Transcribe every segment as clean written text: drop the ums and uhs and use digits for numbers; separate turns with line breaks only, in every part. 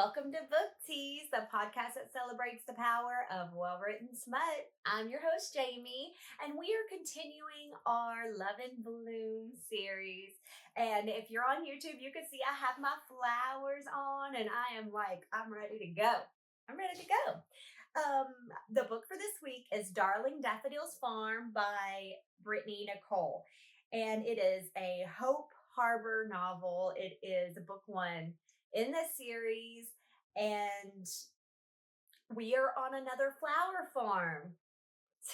Welcome to Book Tease, the podcast that celebrates the power of well-written smut. I'm your host, Jamie, and we are continuing our Love and Bloom series. And if you're on YouTube, you can see I have my flowers on, and I'm ready to go. I'm ready to go. The book for this week is Darling Daffodil Farm by Brittanée Nicole, and it is a Hope Harbour novel. It is book one in this series, and we are on another flower farm.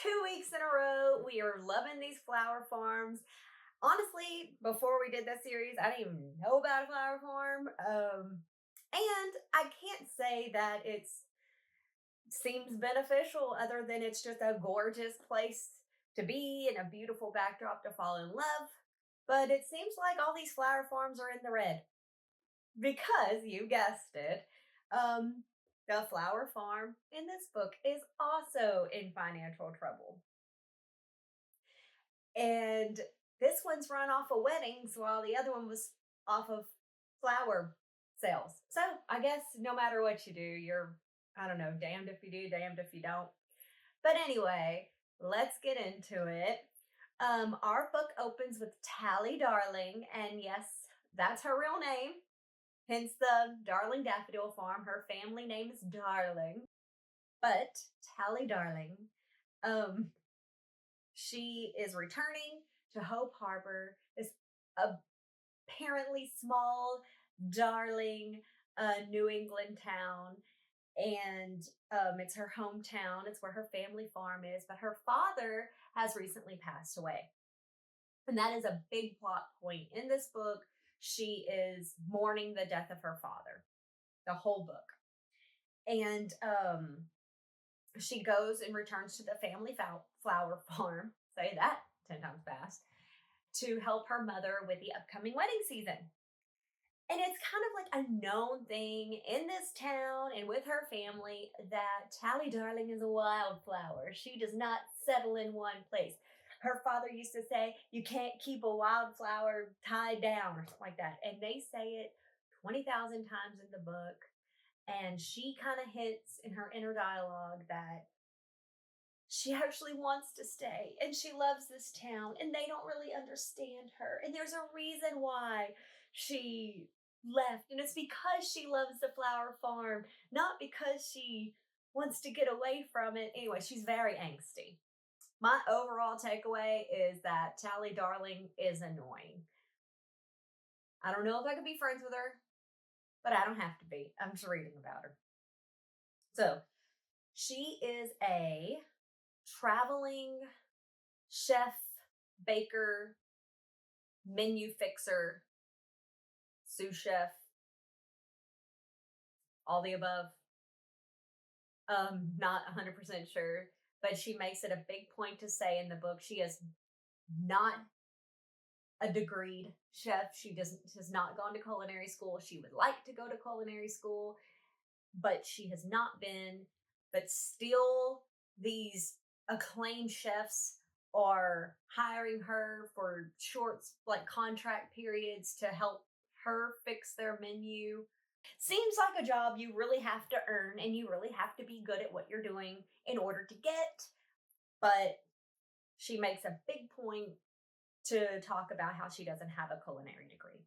2 weeks in a row, we are loving these flower farms. Honestly, before we did this series, I didn't even know about a flower farm, and I can't say that it seems beneficial other than it's just a gorgeous place to be and a beautiful backdrop to fall in love. But it seems like all these flower farms are in the red. Because you guessed it, the flower farm in this book is also in financial trouble. And this one's run off of weddings while the other one was off of flower sales. So I guess no matter what you do, you're, damned if you do, damned if you don't. But anyway, let's get into it. Our book opens with Tally Darling, and yes, that's her real name. Hence the Darling Daffodil Farm. Her family name is Darling. But Tally Darling, she is returning to Hope Harbour, this apparently small, darling New England town. And it's her hometown. It's where her family farm is. But her father has recently passed away. And that is a big plot point in this book. She is mourning the death of her father, the whole book. And she goes and returns to the family flower farm, say that 10 times fast, to help her mother with the upcoming wedding season. And it's kind of like a known thing in this town and with her family that Tally Darling is a wildflower. She does not settle in one place. Her father used to say, you can't keep a wildflower tied down or something like that. And they say it 20,000 times in the book. And she kind of hints in her inner dialogue that she actually wants to stay and she loves this town and they don't really understand her. And there's a reason why she left. And it's because she loves the flower farm, not because she wants to get away from it. Anyway, she's very angsty. My overall takeaway is that Tally Darling is annoying. I don't know if I could be friends with her, but I don't have to be. I'm just reading about her. So, she is a traveling chef, baker, menu fixer, sous chef, all the above. Not 100% sure. But she makes it a big point to say in the book she is not a degreed chef. She has not gone to culinary school. She would like to go to culinary school, but she has not been. But still, these acclaimed chefs are hiring her for short, contract periods to help her fix their menu. Seems like a job you really have to earn and you really have to be good at what you're doing in order to get. But she makes a big point to talk about how she doesn't have a culinary degree.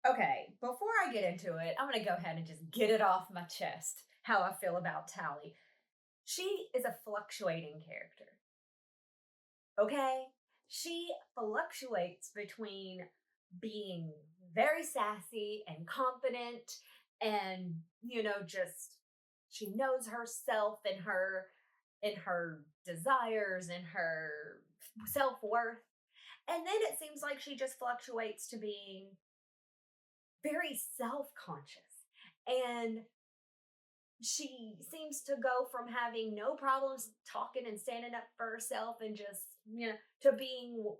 Okay, before I get into it, I'm going to go ahead and just get it off my chest how I feel about Tally. She is a fluctuating character. Okay? She fluctuates between being very sassy and confident and, just she knows herself and her desires and her self-worth. And then it seems like she just fluctuates to being very self-conscious. And she seems to go from having no problems talking and standing up for herself and just, to being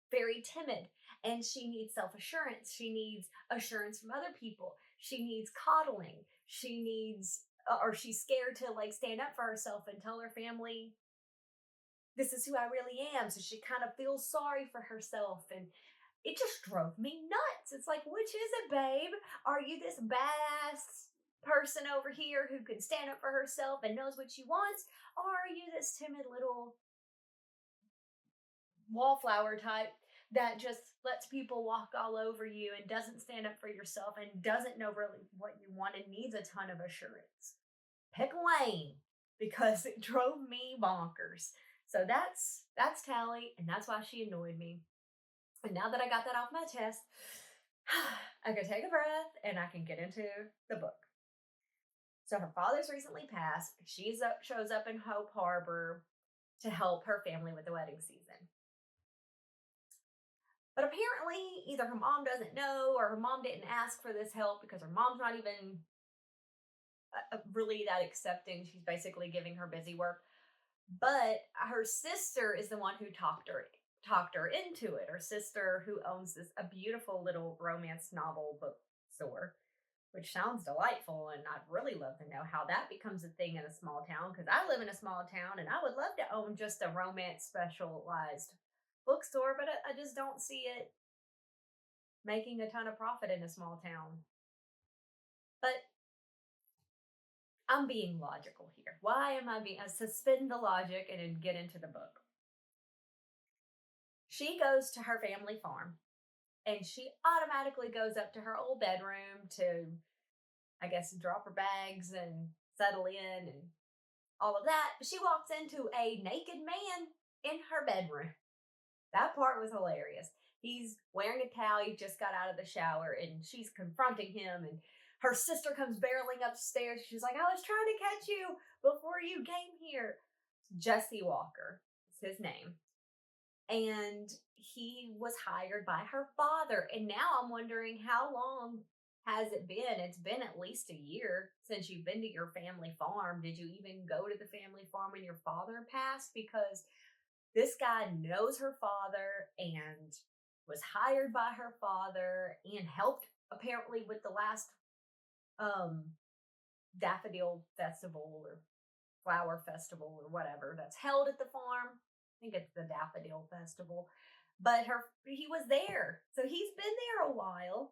very timid. And she needs self-assurance. She needs assurance from other people. She needs coddling. She needs, or she's scared to stand up for herself and tell her family, this is who I really am. So she kind of feels sorry for herself. And it just drove me nuts. It's like, which is it, babe? Are you this badass person over here who can stand up for herself and knows what she wants? Or are you this timid little wallflower type that just lets people walk all over you and doesn't stand up for yourself and doesn't know really what you want and needs a ton of assurance? Pick a lane, because it drove me bonkers. So that's Tally, and that's why she annoyed me. And now that I got that off my chest, I can take a breath and I can get into the book. So her father's recently passed. Shows up in Hope Harbour to help her family with the wedding season. But apparently, either her mom doesn't know or her mom didn't ask for this help because her mom's not even really that accepting. She's basically giving her busy work. But her sister is the one who talked her into it. Her sister, who owns a beautiful little romance novel bookstore, which sounds delightful, and I'd really love to know how that becomes a thing in a small town, because I live in a small town and I would love to own just a romance specialized bookstore, but I just don't see it making a ton of profit in a small town. But I'm being logical here. Why am I being? Suspend the logic and then get into the book. She goes to her family farm, and she automatically goes up to her old bedroom to, I guess, drop her bags and settle in and all of that. But she walks into a naked man in her bedroom. That part was hilarious. He's wearing a towel. He just got out of the shower, and she's confronting him, and her sister comes barreling upstairs. She's like, I was trying to catch you before you came here. Jesse Walker is his name. And he was hired by her father. And now I'm wondering, how long has it been? It's been at least a year since you've been to your family farm. Did you even go to the family farm when your father passed? Because this guy knows her father and was hired by her father and helped apparently with the last daffodil festival or flower festival or whatever that's held at the farm. I think it's the Daffodil Festival. But he was there. So he's been there a while,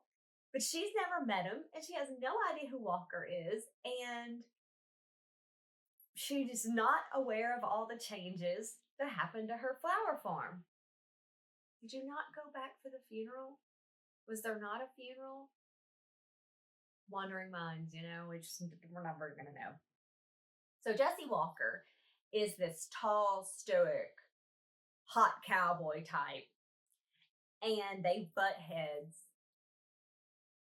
but she's never met him and she has no idea who Walker is. And she's not aware of all the changes that happened to her flower farm. Did you not go back for the funeral? Was there not a funeral? Wandering minds, we're never going to know. So Jesse Walker is this tall, stoic, hot cowboy type, and they butt heads.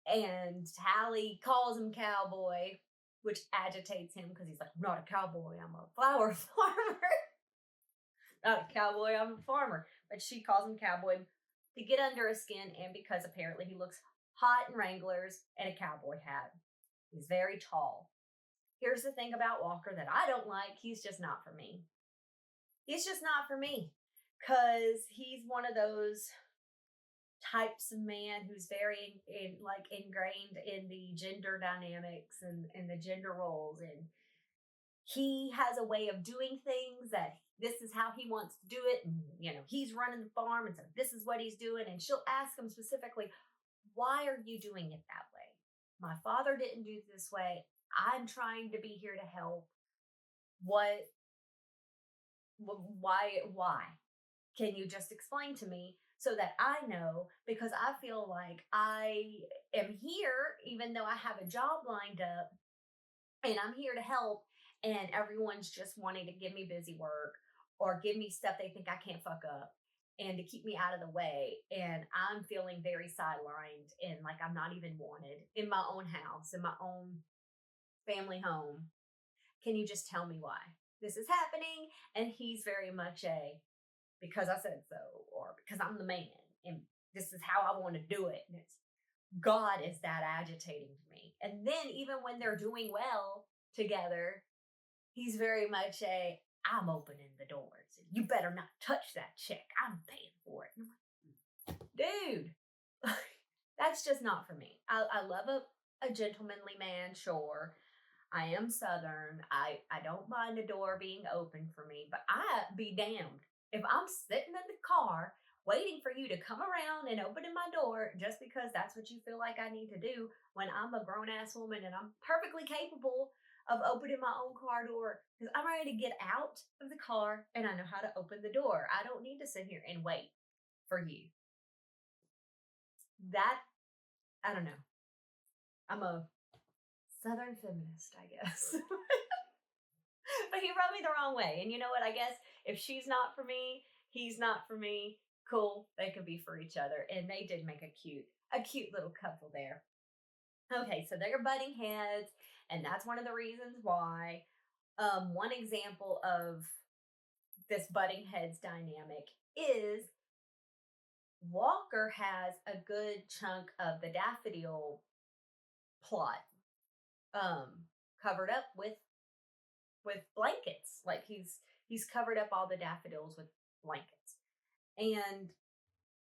And Tally calls him cowboy, which agitates him because he's like, I'm not a cowboy, I'm a flower farmer. Not a cowboy, I'm a farmer. But she calls him cowboy to get under his skin, and because apparently he looks hot in Wranglers and a cowboy hat. He's very tall. Here's the thing about Walker that I don't like. He's just not for me. He's just not for me. Because he's one of those types of man who's very ingrained in the gender dynamics and the gender roles. And he has a way of doing things that this is how he wants to do it. And, he's running the farm. And so this is what he's doing. And she'll ask him specifically, why are you doing it that way? My father didn't do it this way. I'm trying to be here to help. Why? Can you just explain to me so that I know? Because I feel like I am here, even though I have a job lined up, and I'm here to help, and everyone's just wanting to give me busy work or give me stuff they think I can't fuck up and to keep me out of the way. And I'm feeling very sidelined and like I'm not even wanted in my own house, in my own family home. Can you just tell me why this is happening? And he's very much because I said so, or because I'm the man and this is how I want to do it. And God is that agitating to me. And then even when they're doing well together, he's very much I'm opening the doors. You better not touch that chick. I'm paying for it. Dude, that's just not for me. I love a gentlemanly man, sure. I am Southern. I don't mind a door being open for me, but I be damned if I'm sitting in the car waiting for you to come around and open my door just because that's what you feel like I need to do when I'm a grown ass woman and I'm perfectly capable of opening my own car door because I'm ready to get out of the car and I know how to open the door. I don't need to sit here and wait for you. That, I don't know. I'm a Southern feminist, I guess. But he rubbed me the wrong way. And you know what? I guess if she's not for me, he's not for me. Cool. They could be for each other. And they did make a cute little couple there. Okay, so they're butting heads, and that's one of the reasons why. One example of this butting heads dynamic is Walker has a good chunk of the daffodil plot covered up with blankets. Like he's covered up all the daffodils with blankets. And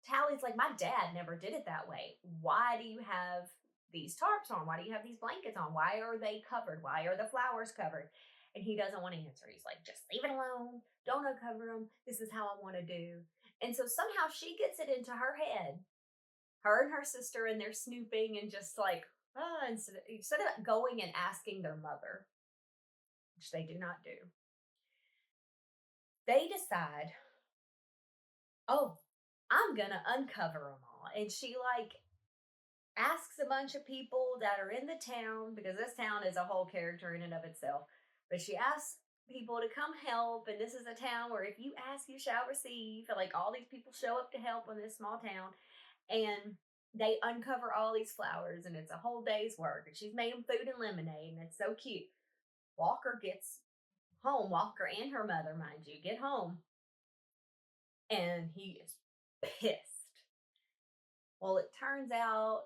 Tally's like, my dad never did it that way. Why do you have these tarps on? Why do you have these blankets on? Why are they covered? Why are the flowers covered? And he doesn't want to answer. He's like, just leave it alone. Don't uncover them. This is how I want to do. And so somehow she gets it into her head, her and her sister, and they're snooping and just like, instead of going and asking their mother, which they do not do, they decide, oh, I'm gonna uncover them all. And she like asks a bunch of people that are in the town, because this town is a whole character in and of itself. But she asks people to come help, and this is a town where if you ask, you shall receive. Like all these people show up to help in this small town, and they uncover all these flowers, and it's a whole day's work. And she's made them food and lemonade, and it's so cute. Walker gets home. Walker and her mother, mind you, get home, and he is pissed. Well, it turns out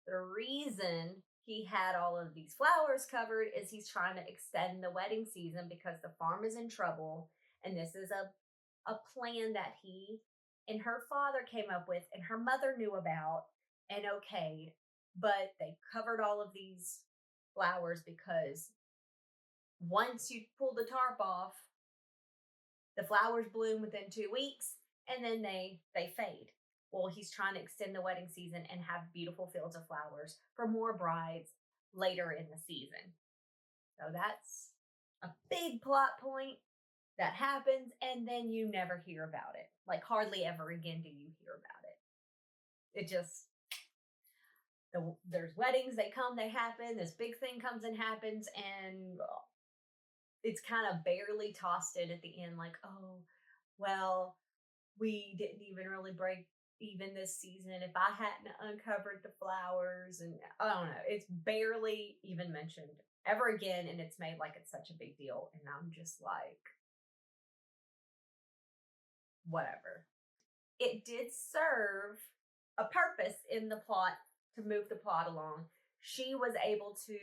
the reason he had all of these flowers covered is he's trying to extend the wedding season because the farm is in trouble. And this is a plan that he and her father came up with and her mother knew about and okay, but they covered all of these flowers because once you pull the tarp off, the flowers bloom within 2 weeks and then they fade. Well, he's trying to extend the wedding season and have beautiful fields of flowers for more brides later in the season. So that's a big plot point that happens, and then you never hear about it. Like, hardly ever again do you hear about it. It just, there's weddings, they come, they happen, this big thing comes and happens, and it's kind of barely tossed in at the end, like, oh, well, we didn't even really break even this season if I hadn't uncovered the flowers. And I don't know, it's barely even mentioned ever again, and it's made like it's such a big deal. And I'm just like, whatever. It did serve a purpose in the plot to move the plot along. She was able to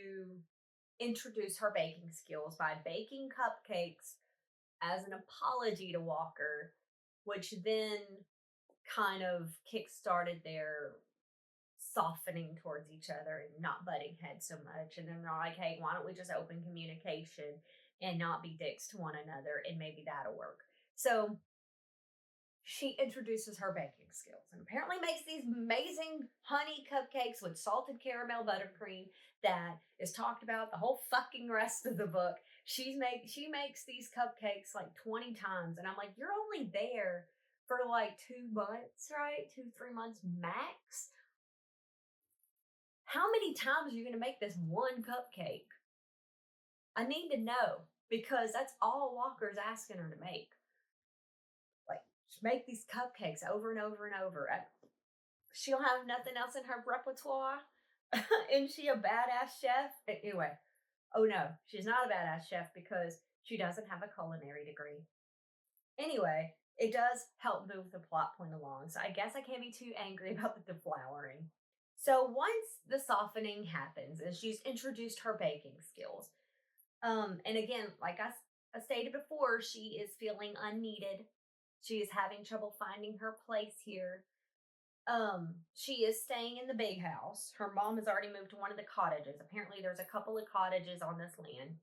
introduce her baking skills by baking cupcakes as an apology to Walker, which then kind of kick-started their softening towards each other and not butting heads so much. And then they're like, hey, why don't we just open communication and not be dicks to one another, and maybe that'll work. So she introduces her baking skills and apparently makes these amazing honey cupcakes with salted caramel buttercream that is talked about the whole fucking rest of the book. She makes these cupcakes like 20 times, and I'm like, you're only there for like 2 months, right? 2-3 months max. How many times are you going to make this one cupcake? I need to know, because that's all Walker's asking her to make. Like, just make these cupcakes over and over and over. She'll have nothing else in her repertoire. Isn't she a badass chef? Anyway, oh no, she's not a badass chef because she doesn't have a culinary degree. Anyway, it does help move the plot point along. So I guess I can't be too angry about the deflowering. So once the softening happens and she's introduced her baking skills, and again, like I stated before, she is feeling unneeded. She is having trouble finding her place here. She is staying in the big house. Her mom has already moved to one of the cottages. Apparently, there's a couple of cottages on this land.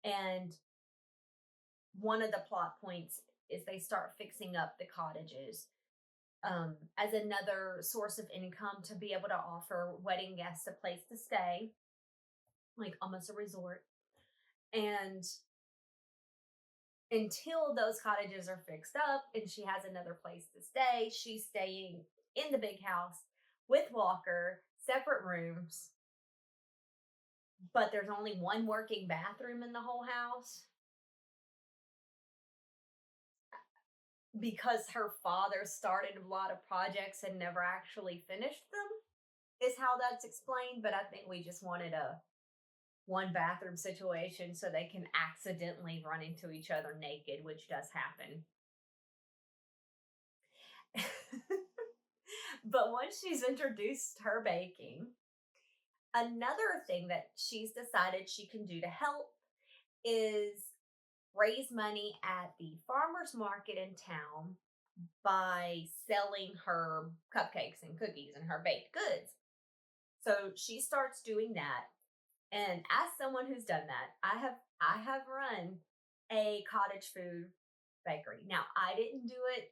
And one of the plot points is they start fixing up the cottages. as another source of income to be able to offer wedding guests a place to stay, like almost a resort. And until those cottages are fixed up and she has another place to stay, she's staying in the big house with Walker, separate rooms, but there's only one working bathroom in the whole house because her father started a lot of projects and never actually finished them, is how that's explained. But I think we just wanted a one bathroom situation so they can accidentally run into each other naked, which does happen. But once she's introduced her baking, another thing that she's decided she can do to help is raise money at the farmer's market in town by selling her cupcakes and cookies and her baked goods. So she starts doing that. And as someone who's done that, I have run a cottage food bakery. Now, I didn't do it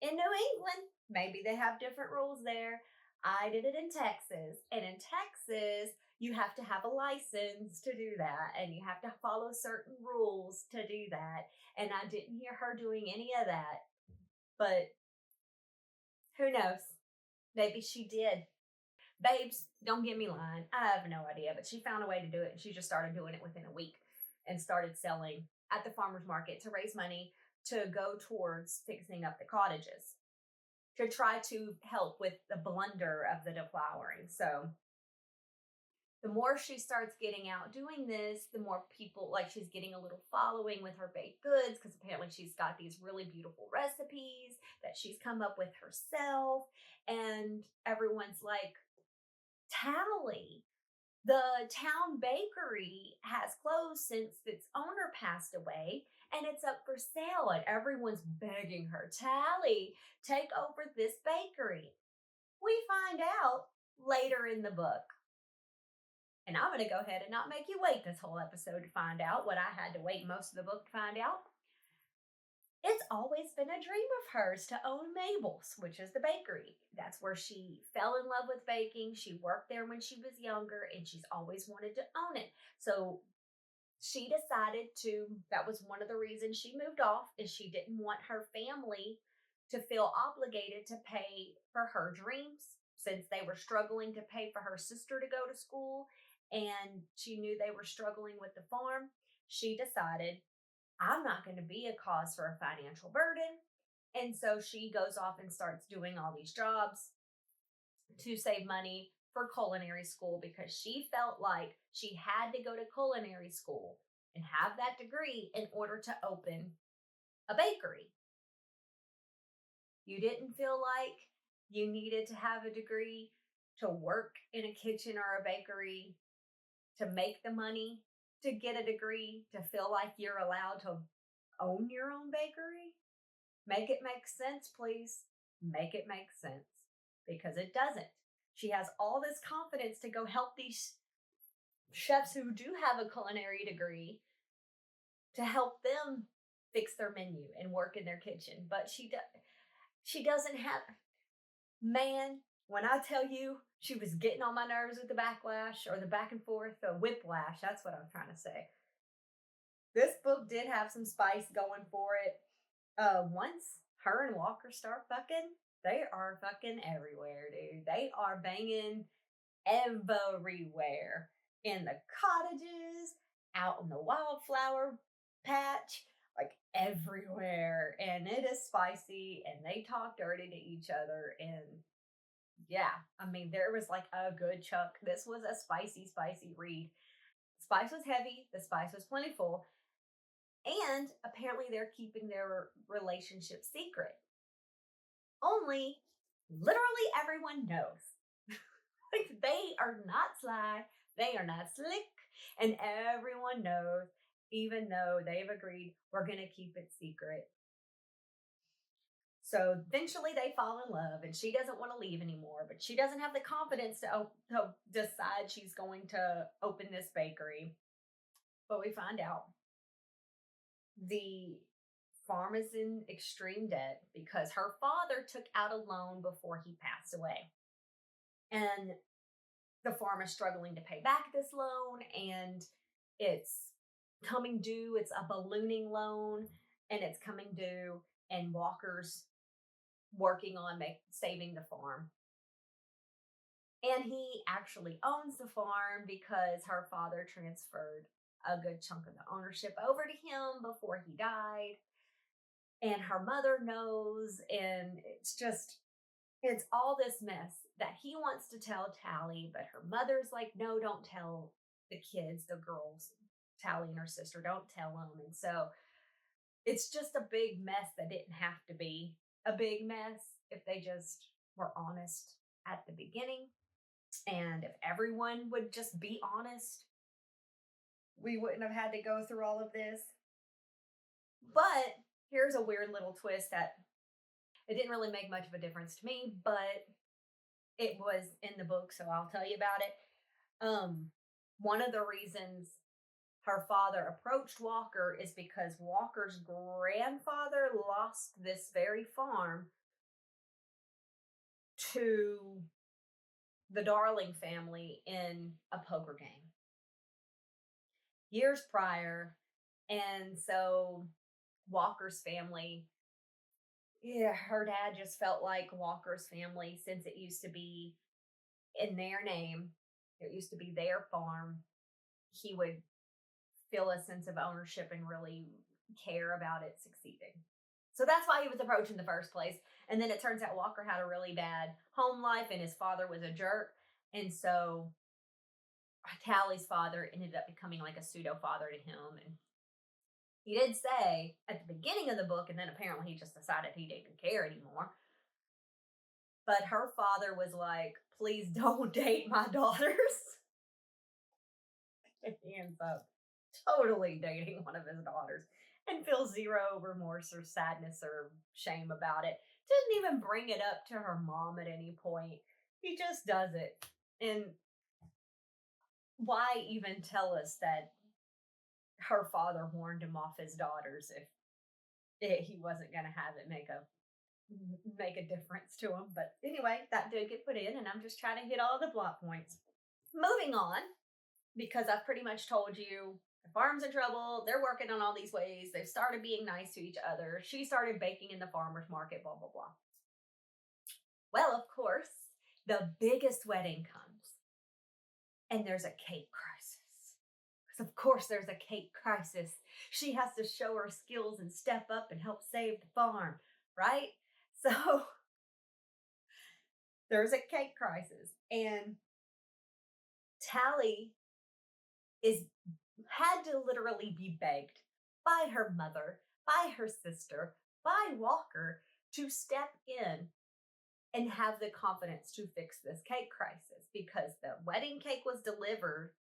in New England. Maybe they have different rules there. I did it in Texas. And in Texas, you have to have a license to do that. And you have to follow certain rules to do that. And I didn't hear her doing any of that. But who knows? Maybe she did. Babes, don't get me lying. I have no idea. But she found a way to do it. And she just started doing it within a week and started selling at the farmer's market to raise money to go towards fixing up the cottages, to try to help with the blunder of the deflowering. So the more she starts getting out doing this, the more people, like, she's getting a little following with her baked goods, because apparently she's got these really beautiful recipes that she's come up with herself. And everyone's like, Tally, the town bakery has closed since its owner passed away and it's up for sale. And everyone's begging her, Tally, take over this bakery. We find out later in the book. And I'm going to go ahead and not make you wait this whole episode to find out what I had to wait most of the book to find out. It's always been a dream of hers to own Mabel's, which is the bakery. That's where she fell in love with baking. She worked there when she was younger, and she's always wanted to own it. So she decided to, that was one of the reasons she moved off, is she didn't want her family to feel obligated to pay for her dreams, since they were struggling to pay for her sister to go to school, and she knew they were struggling with the farm. She decided, I'm not going to be a cause for a financial burden. And so she goes off and starts doing all these jobs to save money for culinary school, because she felt like she had to go to culinary school and have that degree in order to open a bakery. You didn't feel like you needed to have a degree to work in a kitchen or a bakery to make the money to get a degree to feel like you're allowed to own your own bakery? Make it make sense, please. Make it make sense, because it doesn't. She has all this confidence to go help these chefs who do have a culinary degree to help them fix their menu and work in their kitchen. But she doesn't have, man, when I tell you she was getting on my nerves with the backlash, or the back and forth, the whiplash, that's what I'm trying to say. This book did have some spice going for it. Once her and Walker start fucking, they are fucking everywhere, dude. They are banging everywhere. In the cottages, out in the wildflower patch, like everywhere. And it is spicy, and they talk dirty to each other. And yeah, I mean, there was like a good chunk. This was a spicy, spicy read. Spice was heavy, the spice was plentiful, and apparently they're keeping their relationship secret. Only literally everyone knows. Like, they are not sly, they are not slick, and everyone knows, even though they've agreed, we're going to keep it secret. So eventually they fall in love, and she doesn't want to leave anymore, but she doesn't have the confidence to decide she's going to open this bakery. But we find out the farm is in extreme debt because her father took out a loan before he passed away. And the farm is struggling to pay back this loan, and it's coming due. It's a ballooning loan, and it's coming due, and Walker's working on saving the farm. And he actually owns the farm because her father transferred a good chunk of the ownership over to him before he died. And her mother knows, and it's all this mess that he wants to tell Tally, but her mother's like, no, don't tell the kids, the girls, Tally and her sister, don't tell them. And so it's just a big mess that didn't have to be a big mess if they just were honest at the beginning. And if everyone would just be honest, we wouldn't have had to go through all of this. But here's a weird little twist that it didn't really make much of a difference to me, but it was in the book, so I'll tell you about it. One of the reasons her father approached Walker is because Walker's grandfather lost this very farm to the Darling family in a poker game years prior. And so Walker's family, yeah, her dad just felt like Walker's family, since it used to be in their name, it used to be their farm, he would feel a sense of ownership and really care about it succeeding. So that's why he was approached in the first place. And then it turns out Walker had a really bad home life and his father was a jerk. And so Tally's father ended up becoming like a pseudo father to him. And he did say at the beginning of the book, and then apparently he just decided he didn't care anymore. But her father was like, please don't date my daughters. And he ends up totally dating one of his daughters and feels zero remorse or sadness or shame about it. Didn't even bring it up to her mom at any point. He just does it. And why even tell us that her father warned him off his daughters if he wasn't going to have it make a difference to him? But anyway, that did get put in, and I'm just trying to hit all the plot points. Moving on, because I've pretty much told you the farm's in trouble. They're working on all these ways. They've started being nice to each other. She started baking in the farmer's market, blah, blah, blah. Well, of course, the biggest wedding comes, and there's a cake crisis. Because of course there's a cake crisis. She has to show her skills and step up and help save the farm, right? So there's a cake crisis, and Tally had to literally be begged by her mother, by her sister, by Walker to step in and have the confidence to fix this cake crisis, because the wedding cake was delivered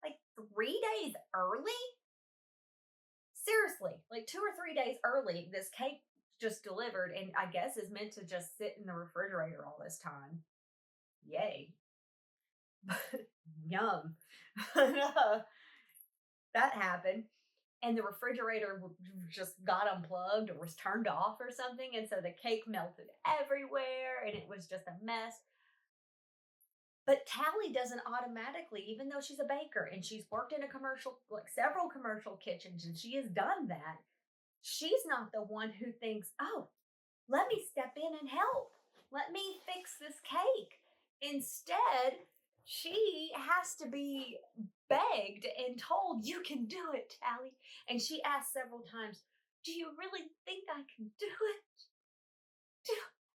like 3 days early. Seriously, like 2 or 3 days early, this cake just delivered, and I guess is meant to just sit in the refrigerator all this time. Yay. Yum. That happened. And the refrigerator just got unplugged or was turned off or something. And so the cake melted everywhere and it was just a mess. But Tally doesn't automatically, even though she's a baker and she's worked in several commercial kitchens, and she has done that, she's not the one who thinks, oh, let me step in and help. Let me fix this cake. Instead, she has to be begged and told, you can do it, Tally. And she asked several times, do you really think I can do it?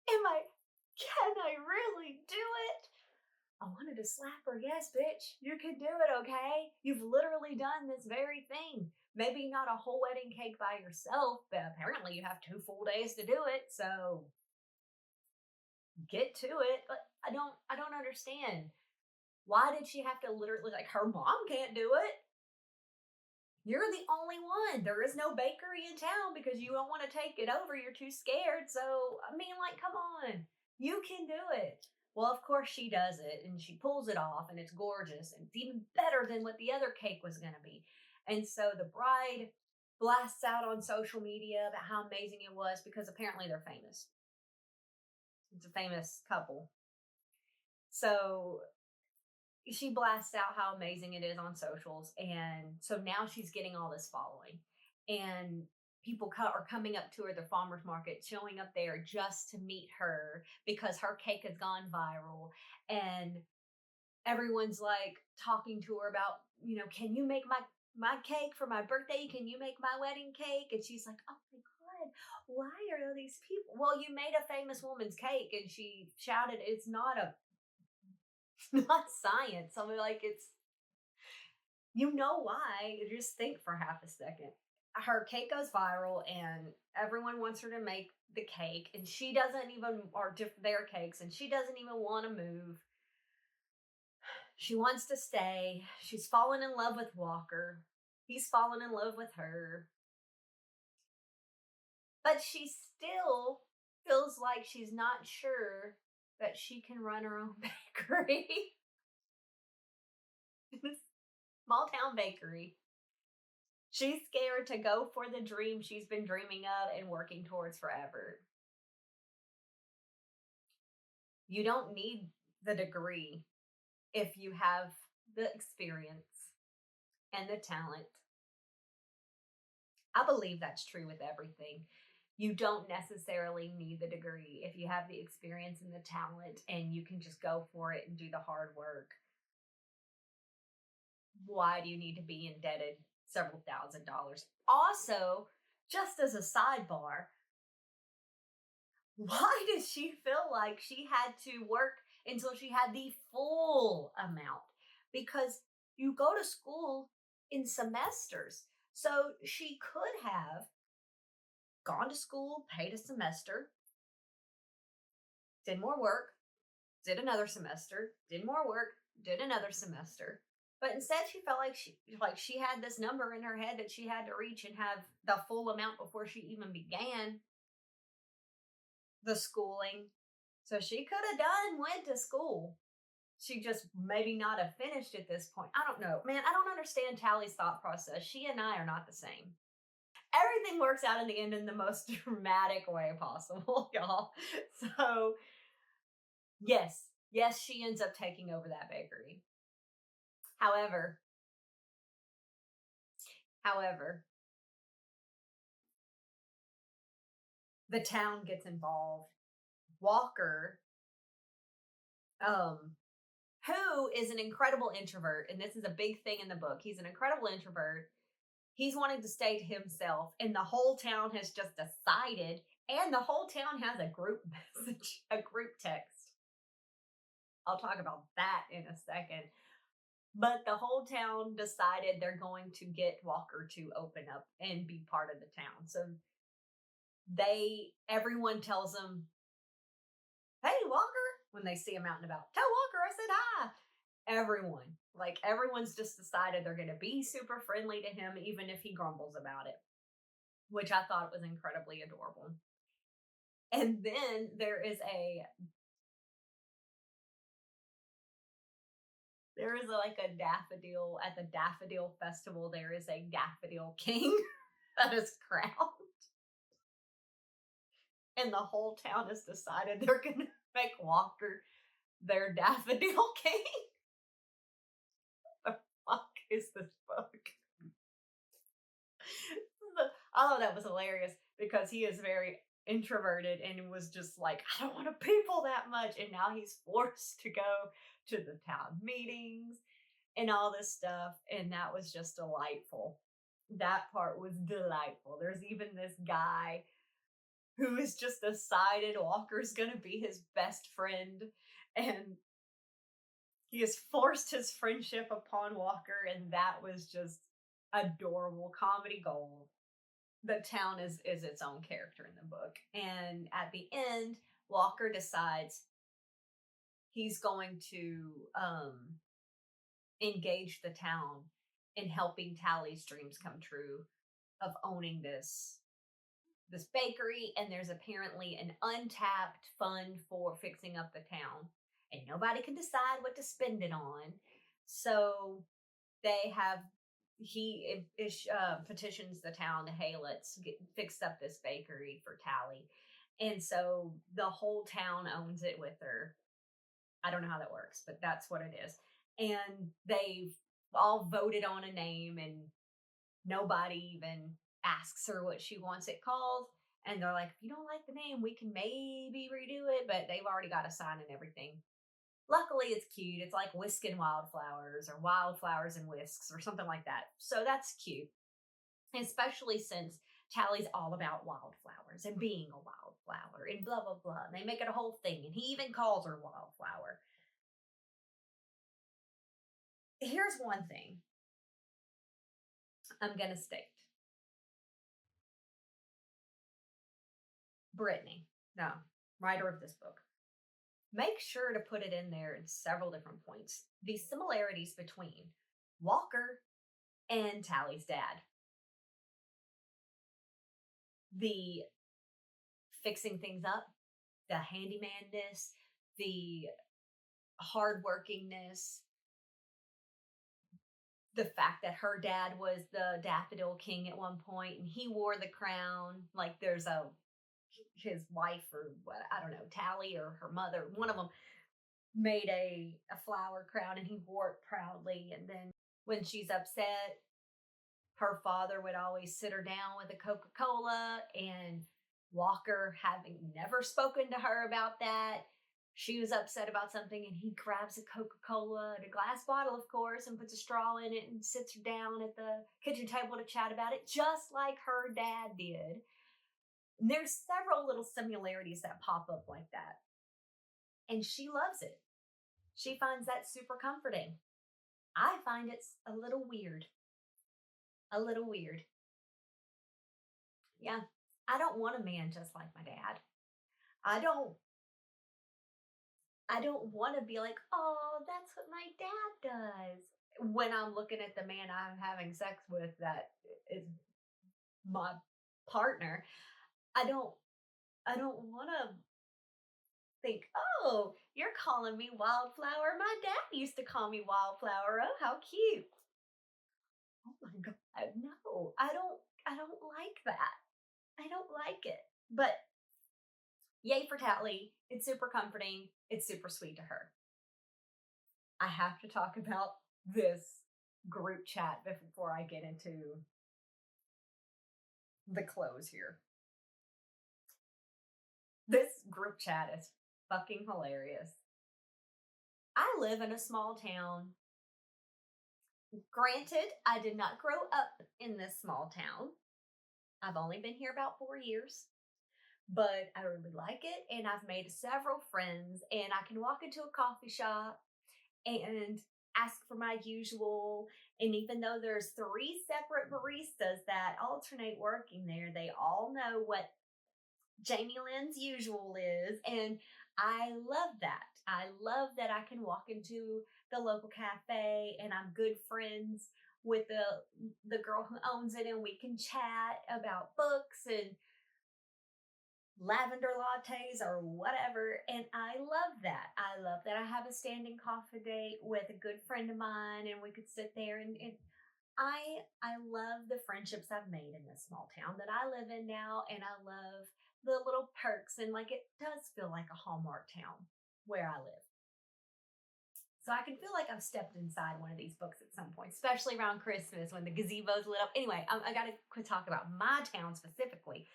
Can I really do it? I wanted to slap her. Yes, bitch, you can do it, okay? You've literally done this very thing. Maybe not a whole wedding cake by yourself, but apparently you have 2 full days to do it, so get to it. But I don't understand. Why did she have to literally, like, her mom can't do it? You're the only one. There is no bakery in town because you don't want to take it over. You're too scared. So, I mean, like, come on. You can do it. Well, of course she does it, and she pulls it off, and it's gorgeous, and it's even better than what the other cake was going to be. And so the bride blasts out on social media about how amazing it was because apparently they're famous. It's a famous couple. So she blasts out how amazing it is on socials. And so now she's getting all this following. And people are coming up to her, the farmer's market, showing up there just to meet her because her cake has gone viral. And everyone's like talking to her about, can you make my cake for my birthday? Can you make my wedding cake? And she's like, oh my God, why are all these people? Well, you made a famous woman's cake. And she shouted, it's not not science. I mean, like, it's, why. Just think for half a second. Her cake goes viral and everyone wants her to make the cake. And she doesn't even, or their cakes, and she doesn't even want to move. She wants to stay. She's fallen in love with Walker. He's fallen in love with her. But she still feels like she's not sure that she can run her own bakery. Small town bakery. She's scared to go for the dream she's been dreaming of and working towards forever. You don't need the degree if you have the experience and the talent. I believe that's true with everything. You don't necessarily need the degree if you have the experience and the talent and you can just go for it and do the hard work. Why do you need to be indebted several $1,000s? Also, just as a sidebar, why did she feel like she had to work until she had the full amount? Because you go to school in semesters. So she could have gone to school, paid a semester, did more work, did another semester, did more work, did another semester. But instead she felt like she had this number in her head that she had to reach and have the full amount before she even began the schooling. So she could have went to school. She just maybe not have finished at this point. I don't know. Man, I don't understand Tally's thought process. She and I are not the same. Everything works out in the end in the most dramatic way possible, y'all. So, yes, she ends up taking over that bakery. However, the town gets involved. Walker, who is an incredible introvert, and this is a big thing in the book. He's an incredible introvert. He's wanting to stay to himself, and the whole town has just decided, and the whole town has a group message, a group text. I'll talk about that in a second. But the whole town decided they're going to get Walker to open up and be part of the town. So everyone tells him, hey, Walker, when they see him out and about, tell Walker I said hi. Everyone's just decided they're going to be super friendly to him, even if he grumbles about it, which I thought was incredibly adorable. And then there is a daffodil at the daffodil festival. There is a daffodil king that is crowned. And the whole town has decided they're going to make Walker their daffodil king. What the fuck is this book? I thought that was hilarious because he is very introverted and was just like, I don't want to people that much. And now he's forced to go to the town meetings and all this stuff. And that was just delightful. That part was delightful. There's even this guy who has just decided Walker's going to be his best friend. And he has forced his friendship upon Walker. And that was just adorable comedy gold. The town is its own character in the book. And at the end, Walker decides he's going to engage the town in helping Tally's dreams come true of owning this bakery. And there's apparently an untapped fund for fixing up the town. And nobody can decide what to spend it on. So they have petitions the town to, hey, fix up this bakery for Tally. And so the whole town owns it with her. I don't know how that works, but that's what it is. And they've all voted on a name, and nobody even asks her what she wants it called. And they're like, if you don't like the name, we can maybe redo it, but they've already got a sign and everything. Luckily, it's cute. It's like Whiskin' Wildflowers or Wildflowers and Whisks or something like that. So that's cute, especially since Tally's all about wildflowers and being a wildflower and blah, blah, blah. And they make it a whole thing. And he even calls her Wildflower. Here's one thing I'm going to state. Brittanée, no, writer of this book, make sure to put it in there in several different points. The similarities between Walker and Tally's dad. The fixing things up, the handymanness, the hardworkingness, the fact that her dad was the Daffodil King at one point and he wore the crown. Like his wife or what, I don't know, Tally or her mother, one of them made a flower crown and he wore it proudly. And then when she's upset, her father would always sit her down with a Coca-Cola, and Walker, having never spoken to her about that, she was upset about something and he grabs a Coca-Cola and a glass bottle, of course, and puts a straw in it and sits her down at the kitchen table to chat about it, just like her dad did. And there's several little similarities that pop up like that. And she loves it. She finds that super comforting. I find it a little weird. A little weird. Yeah. I don't want a man just like my dad. I don't want to be like, oh, that's what my dad does. When I'm looking at the man I'm having sex with that is my partner, I don't want to think, oh, you're calling me Wildflower. My dad used to call me Wildflower. Oh, how cute. Oh my God. No, I don't like that. I don't like it. But yay for Tally. It's super comforting. It's super sweet to her. I have to talk about this group chat before I get into the close here. This group chat is fucking hilarious. I live in a small town. Granted, I did not grow up in this small town. I've only been here about 4 years, but I really like it, and I've made several friends, and I can walk into a coffee shop and ask for my usual, and even though there's 3 separate baristas that alternate working there, they all know what Jamie Lynn's usual is, and I love that. I love that I can walk into the local cafe and I'm good friends with the girl who owns it, and we can chat about books and lavender lattes or whatever. And I love that. I love that I have a standing coffee date with a good friend of mine, and we could sit there and I love the friendships I've made in this small town that I live in now, and I love the little perks, and like it does feel like a Hallmark town where I live. So I can feel like I've stepped inside one of these books at some point, especially around Christmas when the gazebo's lit up. Anyway, I got to quit talking about my town specifically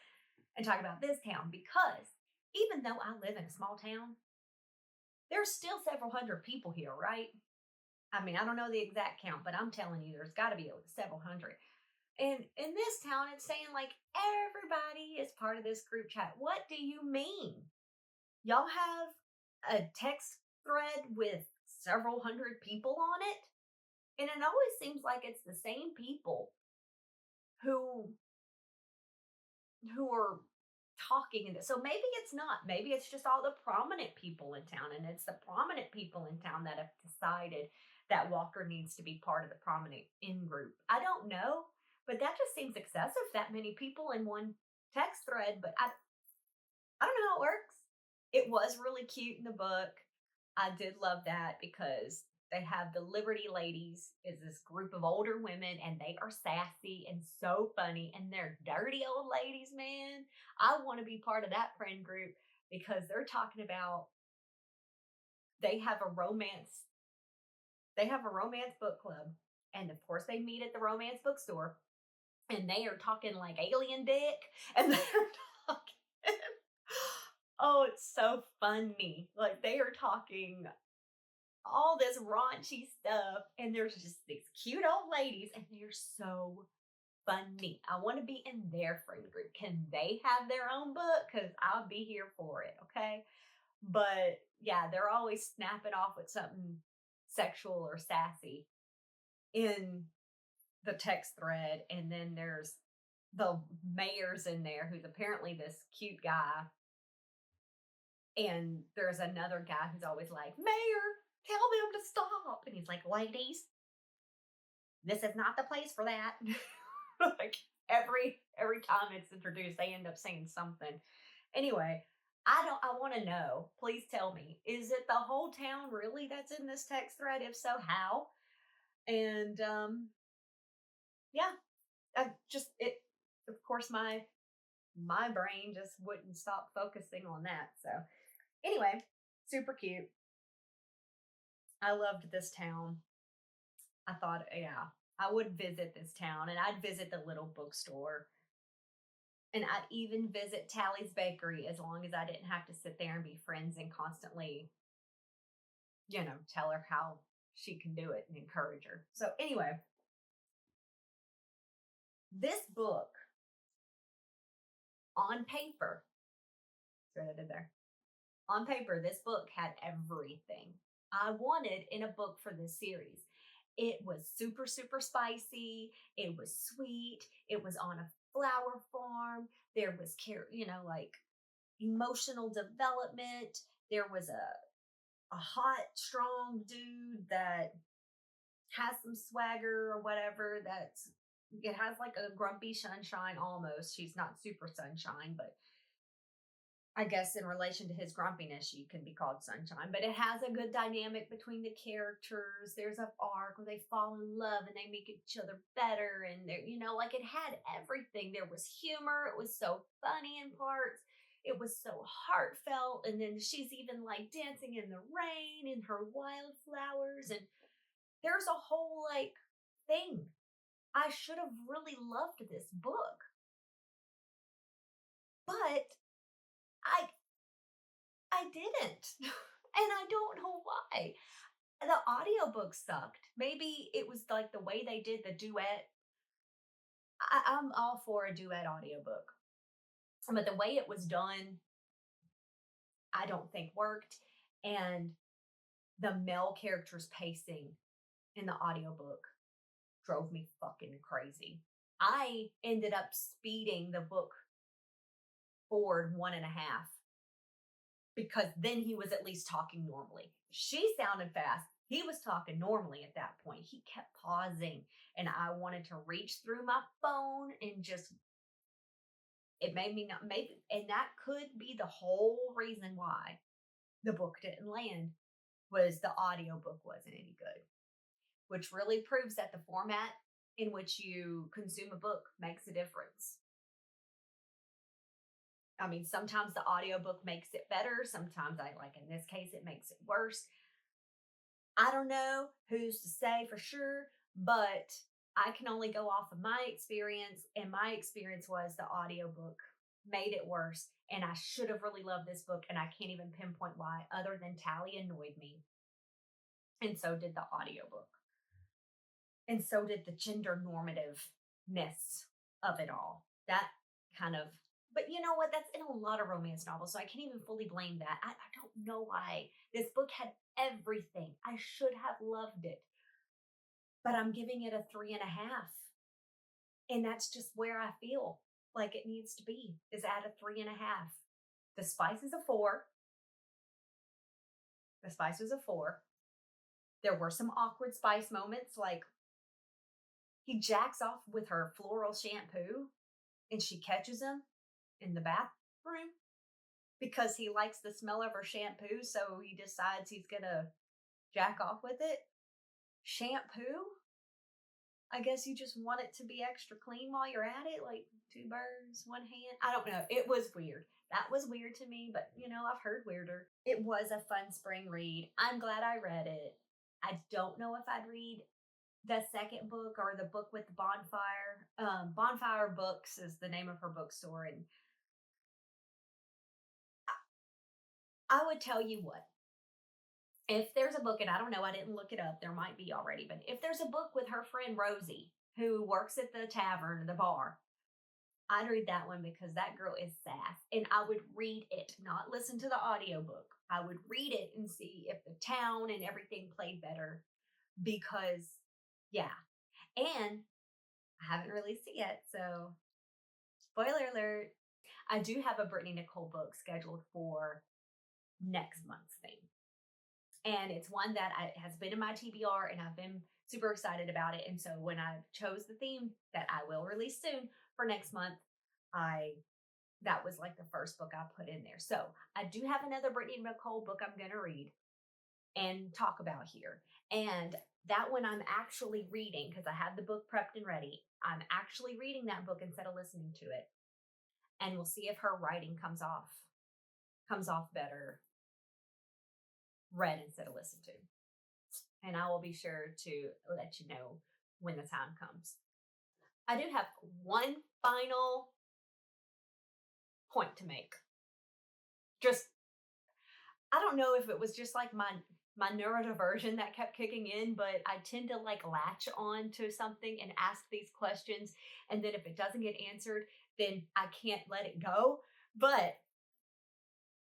and talk about this town, because even though I live in a small town, there's still several hundred people here, right? I mean, I don't know the exact count, but I'm telling you, there's got to be several hundred. And in this town, it's saying like everybody is part of this group chat. What do you mean? Y'all have a text thread with several hundred people on it? And it always seems like it's the same people who are talking in this. So maybe it's not. Maybe it's just all the prominent people in town, and it's the prominent people in town that have decided that Walker needs to be part of the prominent in group. I don't know, but that just seems excessive, that many people in one text thread. But I don't know how it works. It was really cute in the book. I did love that because They have the Liberty Ladies, is this group of older women, and they are sassy and so funny, and they're dirty old ladies, man. I want to be part of that friend group because they're talking about they have a romance they have a romance book club, and of course they meet at the romance bookstore, and they are talking like alien dick, and they're talking. Oh, it's so funny. Like they are talking all this raunchy stuff, and there's just these cute old ladies, and they're so funny. I want to be in their friend group. Can they have their own book? Because I'll be here for it, okay? But yeah, they're always snapping off with something sexual or sassy in the text thread. And then there's the mayor's in there who's apparently this cute guy. And there's another guy who's always like, Mayor, tell them to stop. And he's like, ladies, this is not the place for that. Like every time it's introduced, they end up saying something. Anyway, I want to know. Please tell me, is it the whole town really that's in this text thread? If so, how? And yeah, I just it of course my brain just wouldn't stop focusing on that. So anyway, super cute. I loved this town. I thought, yeah, I would visit this town, and I'd visit the little bookstore, and I'd even visit Tally's Bakery as long as I didn't have to sit there and be friends and constantly, tell her how she can do it and encourage her. So anyway, this book on paper, that's what I did there. On paper, this book had everything I wanted in a book for this series. It was super, super spicy. It was sweet. It was on a flower farm. There was like emotional development. There was a hot, strong dude that has some swagger or whatever. It has like a grumpy sunshine almost. She's not super sunshine, but I guess in relation to his grumpiness, she can be called sunshine, but it has a good dynamic between the characters. There's an arc where they fall in love and they make each other better. And like it had everything. There was humor. It was so funny in parts. It was so heartfelt. And then she's even like dancing in the rain in her wildflowers. And there's a whole like thing. I should have really loved this book. But I didn't. And I don't know why. The audiobook sucked. Maybe it was like the way they did the duet. I'm all for a duet audiobook. But the way it was done, I don't think worked. And the male character's pacing in the audiobook drove me fucking crazy. I ended up speeding the book forward 1.5 because then he was at least talking normally. She sounded fast. He was talking normally at that point. He kept pausing, and I wanted to reach through my phone and just, it made me not, maybe, and that could be the whole reason why the book didn't land, was the audiobook wasn't any good, which really proves that the format in which you consume a book makes a difference. I mean, sometimes the audiobook makes it better. Sometimes, like in this case, it makes it worse. I don't know who's to say for sure, but I can only go off of my experience. And my experience was the audiobook made it worse. And I should have really loved this book. And I can't even pinpoint why, other than Tally annoyed me. And so did the audiobook. And so did the gender normativeness of it all. That kind of, but you know what? That's in a lot of romance novels, so I can't even fully blame that. I don't know why. This book had everything. I should have loved it. But I'm giving it a 3.5. And that's just where I feel like it needs to be, is at a 3.5. The spice is a 4. The spice was a 4. There were some awkward spice moments, like he jacks off with her floral shampoo and she catches him in the bathroom because he likes the smell of her shampoo. So he decides he's going to jack off with it. shampoo. I guess you just want it to be extra clean while you're at it, like two birds, one hand. I don't know. It was weird. That was weird to me, but I've heard weirder. It was a fun spring read. I'm glad I read it. I don't know if I'd read the second book or the book with the bonfire. Bonfire Books is the name of her bookstore. And I would tell you what, if there's a book, and I don't know, I didn't look it up, there might be already, but if there's a book with her friend Rosie, who works at the tavern, the bar, I'd read that one because that girl is sass. And I would read it, not listen to the audiobook. I would read it and see if the town and everything played better because, yeah. And I haven't released it yet, so spoiler alert. I do have a Brittanée Nicole book scheduled for next month's thing. And it's one that has been in my TBR and I've been super excited about it. And so when I chose the theme that I will release soon for next month, that was like the first book I put in there. So I do have another Brittanée Nicole book I'm going to read and talk about here. And that one I'm actually reading because I had the book prepped and ready. I'm actually reading that book instead of listening to it. And we'll see if her writing comes off better read instead of listened to. And I will be sure to let you know when the time comes. I do have one final point to make. I don't know if it was just like my neurodiversion that kept kicking in, but I tend to like latch on to something and ask these questions. And then if it doesn't get answered, then I can't let it go. But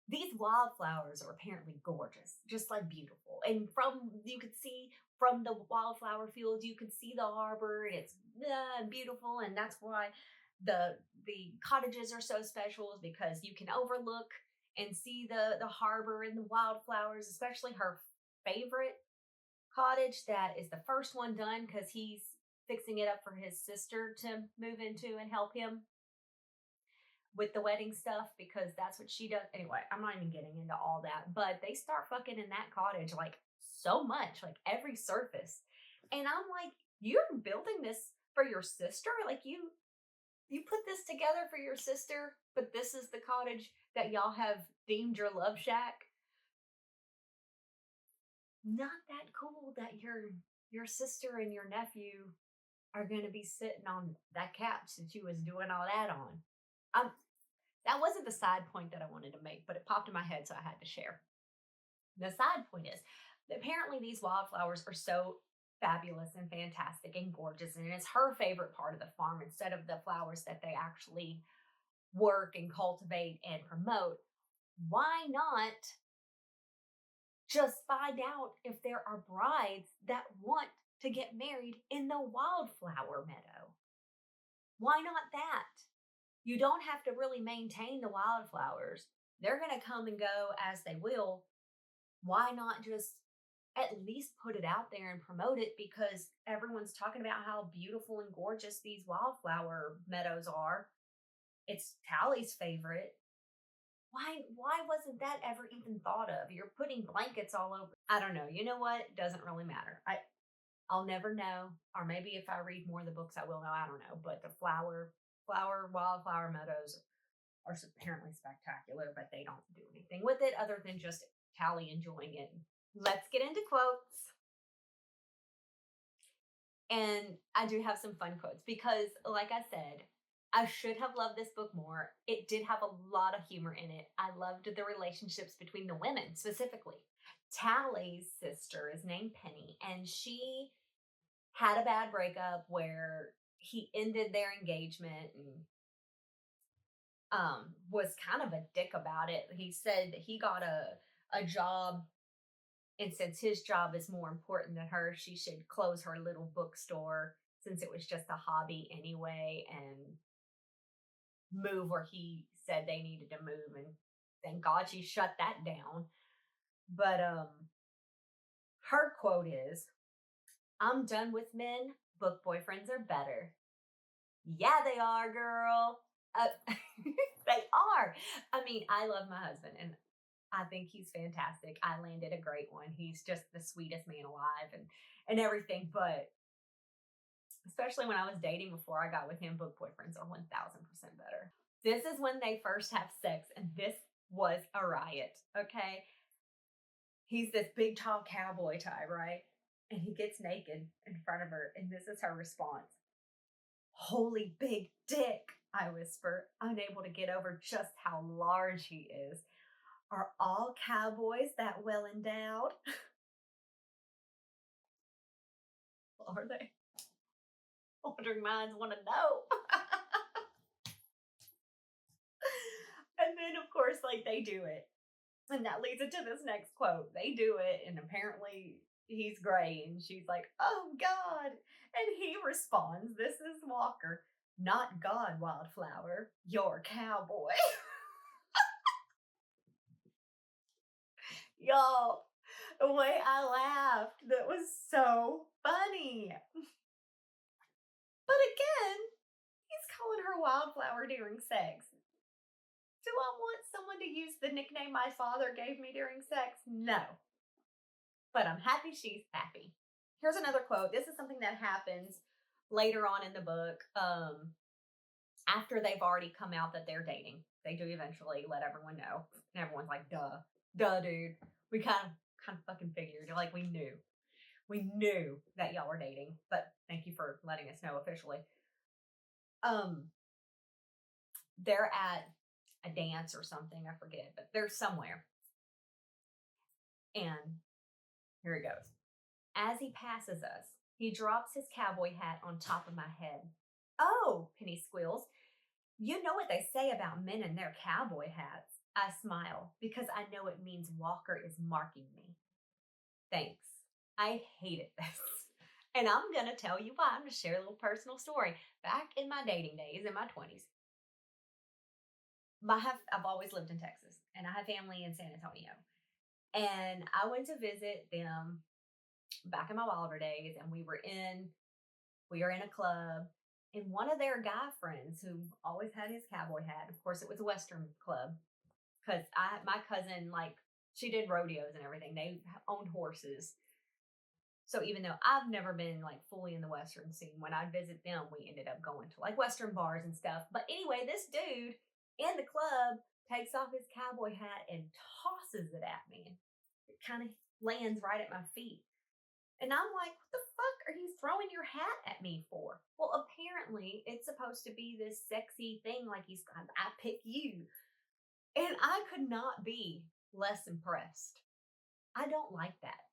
these wildflowers are apparently gorgeous, just like beautiful. And you could see from the wildflower fields, you could see the harbor, and it's beautiful. And that's why the cottages are so special, is because you can overlook and see the harbor and the wildflowers, especially her favorite cottage that is the first one done because he's fixing it up for his sister to move into and help him with the wedding stuff, because that's what she does. Anyway, I'm not even getting into all that, but they start fucking in that cottage like so much, like every surface. And I'm like, you're building this for your sister? Like you put this together for your sister, but this is the cottage that y'all have deemed your love shack? Not that cool that your sister and your nephew are going to be sitting on that couch that you was doing all that on. That wasn't the side point that I wanted to make, but it popped in my head, so I had to share. The side point is that apparently these wildflowers are so fabulous and fantastic and gorgeous, and it's her favorite part of the farm instead of the flowers that they actually work and cultivate and promote. Why not just find out if there are brides that want to get married in the wildflower meadow? Why not that? You don't have to really maintain the wildflowers. They're going to come and go as they will. Why not just at least put it out there and promote it, because everyone's talking about how beautiful and gorgeous these wildflower meadows are. It's Tally's favorite. Why wasn't that ever even thought of? You're putting blankets all over. I don't know. You know what? It doesn't really matter. I'll never know. Or maybe if I read more of the books, I will know. I don't know. But the wildflower meadows are apparently spectacular, but they don't do anything with it other than just Tally enjoying it. Let's get into quotes. And I do have some fun quotes because, like I said, I should have loved this book more. It did have a lot of humor in it. I loved the relationships between the women specifically. Tally's sister is named Penny, and she had a bad breakup where he ended their engagement and was kind of a dick about it. He said he got a job, and since his job is more important than her, she should close her little bookstore since it was just a hobby anyway, and move where he said they needed to move. And thank God she shut that down. But her quote is, "I'm done with men. Book boyfriends are better." Yeah, they are, girl. They are. I mean, I love my husband, and I think he's fantastic. I landed a great one. He's just the sweetest man alive and everything. But especially when I was dating before I got with him, book boyfriends are 1000% better. This is when they first have sex, and this was a riot, okay? He's this big, tall cowboy type, right? And he gets naked in front of her, and this is her response. Holy big dick, I whisper, unable to get over just how large he is. Are all cowboys that well endowed? Are they? Wandering minds want to know. And then, of course, like they do it. And that leads into this next quote. They do it, and apparently he's gray, and she's like, oh God. And he responds, this is Walker, not God, Wildflower, your cowboy. Y'all, the way I laughed, that was so funny. But again, he's calling her Wildflower during sex. Do I want someone to use the nickname my father gave me during sex? No. But I'm happy she's happy. Here's another quote. This is something that happens later on in the book, after they've already come out that they're dating. They do eventually let everyone know. And everyone's like, duh, dude. We kind of fucking figured. Like, we knew that y'all were dating, but thank you for letting us know officially. They're at a dance or something, I forget, but they're somewhere. And here it goes. As he passes us, he drops his cowboy hat on top of my head. Oh, Penny squeals. You know what they say about men and their cowboy hats. I smile because I know it means Walker is marking me. Thanks. I hated this. And I'm going to tell you why. I'm going to share a little personal story. Back in my dating days, in my 20s, I've always lived in Texas, and I have family in San Antonio. And I went to visit them back in my wilder days, and we were in a club, and one of their guy friends who always had his cowboy hat, of course it was a Western club, because my cousin, like, she did rodeos and everything. They owned horses. So even though I've never been like fully in the Western scene, when I'd visit them, we ended up going to like Western bars and stuff. But anyway, this dude in the club takes off his cowboy hat and tosses it at me. It kind of lands right at my feet. And I'm like, what the fuck are you throwing your hat at me for? Well, apparently it's supposed to be this sexy thing, like I pick you. And I could not be less impressed. I don't like that.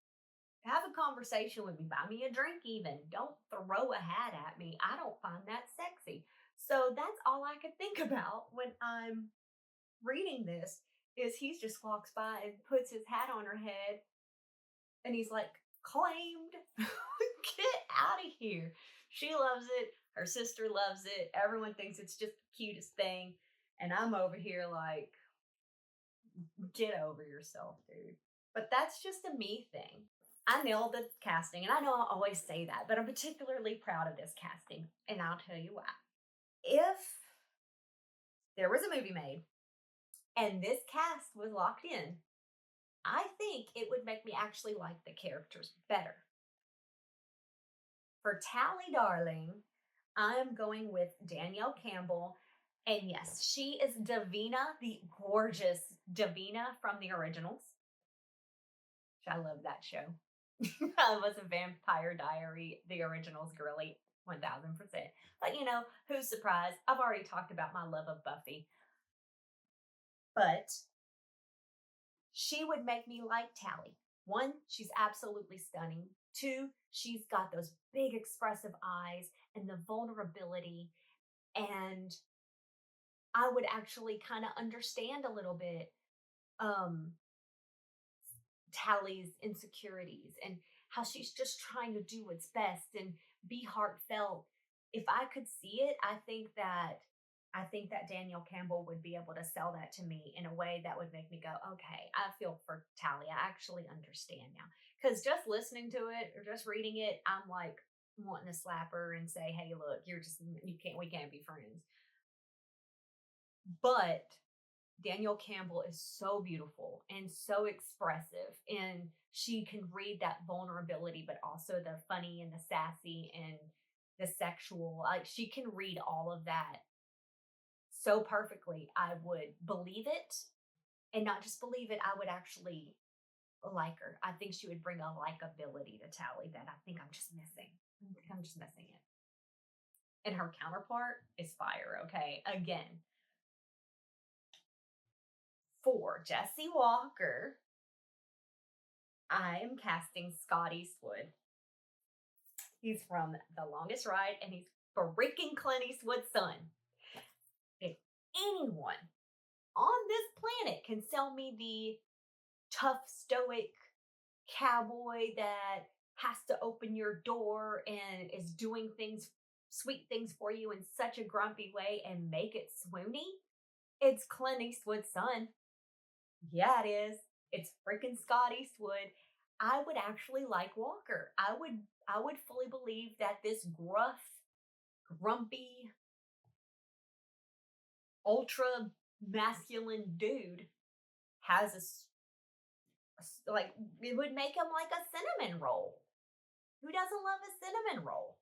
Have a conversation with me, buy me a drink even. Don't throw a hat at me. I don't find that sexy. So that's all I could think about when I'm reading this, is he just walks by and puts his hat on her head, and he's like, claimed. Get out of here. She loves it. Her sister loves it. Everyone thinks it's just the cutest thing. And I'm over here like, get over yourself, dude. But that's just a me thing. I nailed the casting, and I know I always say that, but I'm particularly proud of this casting, and I'll tell you why. If there was a movie made and this cast was locked in, I think it would make me actually like the characters better. For Tally Darling, I'm going with Danielle Campbell, and yes, she is Davina, the gorgeous Davina from the originals. I love that show. I was a Vampire Diary, the originals girly, 1000%. But you know, who's surprised? I've already talked about my love of Buffy. But she would make me like Tally. One, she's absolutely stunning. Two, she's got those big expressive eyes and the vulnerability. And I would actually kind of understand a little bit Tally's insecurities and how she's just trying to do what's best and be heartfelt. If I could see it, I think that Danielle Campbell would be able to sell that to me in a way that would make me go, okay, I feel for Tally. I actually understand now. Because just listening to it or just reading it, I'm like wanting to slap her and say, hey, look, we can't be friends. But Danielle Campbell is so beautiful and so expressive, and she can read that vulnerability, but also the funny and the sassy and the sexual. Like, she can read all of that so perfectly. I would believe it, and not just believe it, I would actually like her. I think she would bring a likability to Tally that I think I'm just missing. I think I'm just missing it. And her counterpart is fire, okay? Again, for Jesse Walker, I am casting Scott Eastwood. He's from The Longest Ride, and he's freaking Clint Eastwood's son. If anyone on this planet can sell me the tough, stoic cowboy that has to open your door and is doing things, sweet things for you in such a grumpy way and make it swoony, it's Clint Eastwood's son. Yeah, it is. It's freaking Scott Eastwood. I would actually like Walker. I would fully believe that this gruff, grumpy, ultra masculine dude has like, it would make him like a cinnamon roll. Who doesn't love a cinnamon roll?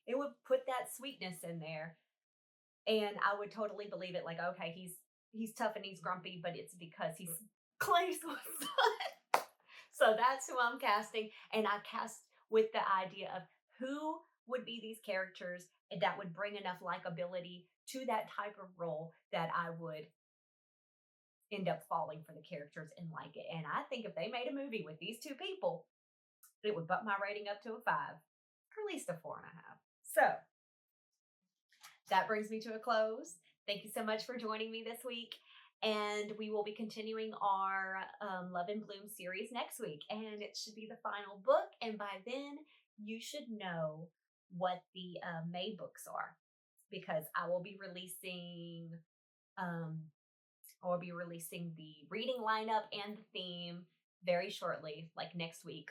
It would put that sweetness in there, and I would totally believe it. Like, okay, he's tough and he's grumpy, but it's because he's Clint Eastwood's son. So that's who I'm casting, and I cast with the idea of who would be these characters that would bring enough likability to that type of role that I would end up falling for the characters and like it. And I think if they made a movie with these two people, it would bump my rating up to a 5, or at least a 4.5. So that brings me to a close. Thank you so much for joining me this week. And we will be continuing our Love and Bloom series next week. And it should be the final book. And by then, you should know what the May books are, because I will be releasing the reading lineup and the theme very shortly, like next week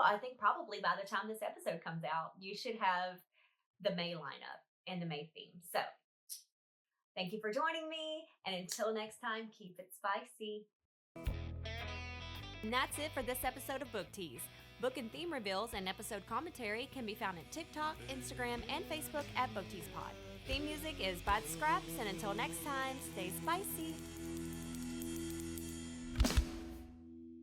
I think probably by the time this episode comes out, you should have the May lineup and the May theme. So thank you for joining me, and until next time, keep it spicy.
And that's it for this episode of Book Tease. Book and theme reveals and episode commentary can be found at TikTok, Instagram, and Facebook at Book Tease Pod. Theme music is by The Scraps, and until next time, stay spicy.